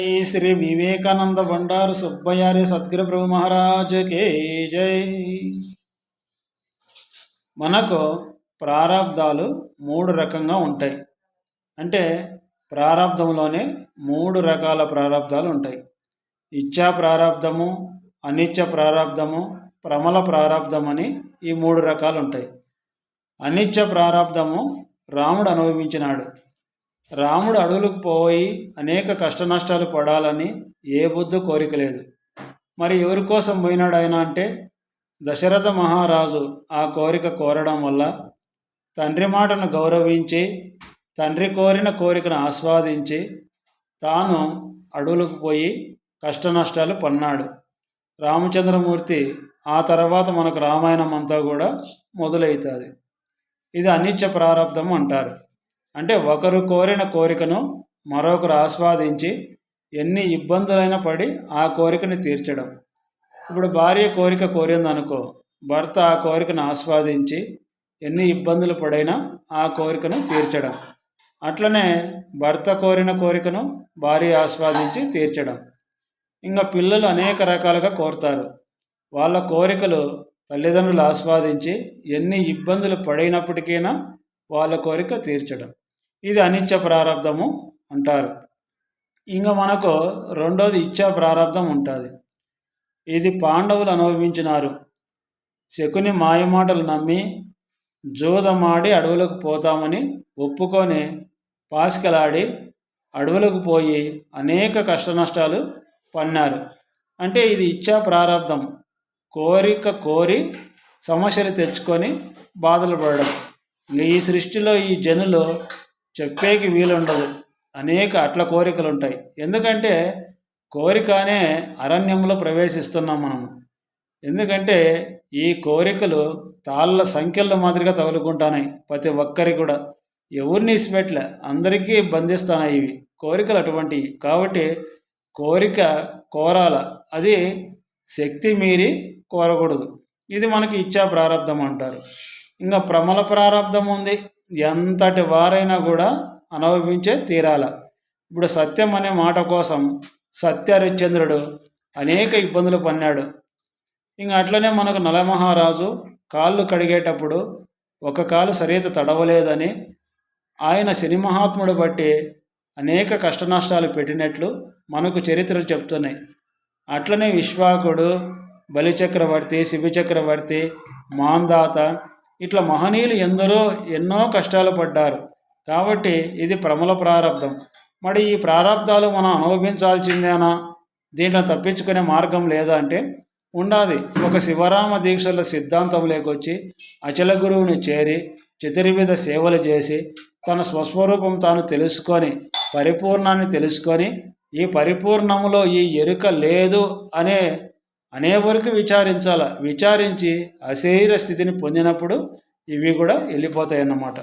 జై శ్రీ వివేకానంద బండారు సుబ్బయ్యారి సద్గురు ప్రభు మహారాజుకి జై. మనకు ప్రారంధాలు మూడు రకంగా ఉంటాయి. అంటే ప్రారంధంలోనే మూడు రకాల ప్రారంధాలు ఉంటాయి. ఇచ్చా ప్రారంధము, అనిత్య ప్రారంధము, ప్రమల ప్రారంధం అని ఈ మూడు రకాలు ఉంటాయి. అనిత్య ప్రారంధము రాముడు అనుభవించినాడు. రాముడు అడవులకు పోయి అనేక కష్ట నష్టాలు పడాలని ఏ బుద్ధు కోరిక లేదు. మరి ఎవరి కోసం పోయినాడు ఆయన అంటే దశరథ మహారాజు ఆ కోరిక కోరడం వల్ల తండ్రి మాటను గౌరవించి తండ్రి కోరిన కోరికను ఆస్వాదించి తాను అడవులకు పోయి కష్ట నష్టాలు పన్నాడు. రామచంద్రమూర్తి ఆ తర్వాత మనకు రామాయణం అంతా కూడా మొదలవుతుంది. ఇది అనిత్య ప్రారంధం అంటారు. అంటే ఒకరు కోరిన కోరికను మరొకరు ఆస్వాదించి ఎన్ని ఇబ్బందులైనా పడి ఆ కోరికను తీర్చడం. ఇప్పుడు భార్య కోరిక కోరిందనుకో, భర్త ఆ కోరికను ఆస్వాదించి ఎన్ని ఇబ్బందులు పడైనా ఆ కోరికను తీర్చడం. అట్లనే భర్త కోరిన కోరికను భార్య ఆస్వాదించి తీర్చడం. ఇంకా పిల్లలు అనేక రకాలుగా కోరుతారు. వాళ్ళ కోరికలు తల్లిదండ్రులు ఆస్వాదించి ఎన్ని ఇబ్బందులు పడినప్పటికైనా వాళ్ళ కోరిక తీర్చడం. ఇది అనిత్య ప్రారంధము అంటారు. ఇంకా మనకు రెండోది ఇచ్చా ప్రారంధం ఉంటుంది. ఇది పాండవులు అనుభవించినారు. శకుని మాయమాటలు నమ్మి జూదమాడి అడవులకు పోతామని ఒప్పుకొని పాసికలాడి అడవులకు పోయి అనేక కష్ట నష్టాలు పన్నారు. అంటే ఇది ఇచ్చా ప్రారంధం. కోరిక కోరి సమస్యలు తెచ్చుకొని బాధలు పడడం. ఈ సృష్టిలో ఈ జనులు చెప్పేకి వీలుండదు. అనేక అట్ల కోరికలు ఉంటాయి. ఎందుకంటే కోరికనే అరణ్యంలో ప్రవేశిస్తున్నాం మనము. ఎందుకంటే ఈ కోరికలు తాళ్ళ సంఖ్యల మాదిరిగా తగులుకుంటున్నాయి. ప్రతి ఒక్కరి కూడా ఎవరిని ఇసిపెట్టలే, అందరికీ బంధిస్తున్నాయి ఇవి కోరికలు అటువంటివి. కాబట్టి కోరిక కోరాల, అది శక్తి మీరి కోరకూడదు. ఇది మనకి ఇచ్చా ప్రారంధం అంటారు. ఇంకా ప్రమల ప్రారంధం ఉంది. ఎంతటి వారైనా కూడా అనుభవించే తీరాల. ఇప్పుడు సత్యం అనే మాట కోసం సత్యహరిశ్చంద్రుడు అనేక ఇబ్బందులు పన్నాడు. ఇంకా అట్లనే మనకు నలమహారాజు కాళ్ళు కడిగేటప్పుడు ఒక కాలు సరిత తడవలేదని ఆయన శని మహాత్ముడు బట్టి అనేక కష్ట నష్టాలు పెట్టినట్లు మనకు చరిత్రలు చెప్తున్నాయి. అట్లనే విశ్వాకుడు, బలిచక్రవర్తి, శివచక్రవర్తి, మాందాత ఇట్లా మహనీయులు ఎందరో ఎన్నో కష్టాలు పడ్డారు. కాబట్టి ఇది ప్రమల ప్రారంధం. మరి ఈ ప్రారంధాలు మనం అనుభవించాల్సిందేనా? దీంట్లో తప్పించుకునే మార్గం లేదా అంటే ఉండాలి. ఒక శివరామ దీక్షల సిద్ధాంతం లేకొచ్చి అచల గురువుని చేరి చతుర్విధ సేవలు చేసి తన స్వస్వరూపం తాను తెలుసుకొని పరిపూర్ణాన్ని తెలుసుకొని ఈ పరిపూర్ణములో ఈ ఎరుక లేదు అనే వరకు విచారించి అశరీర స్థితిని పొందినప్పుడు ఇవి కూడా వెళ్ళిపోతాయి అన్నమాట.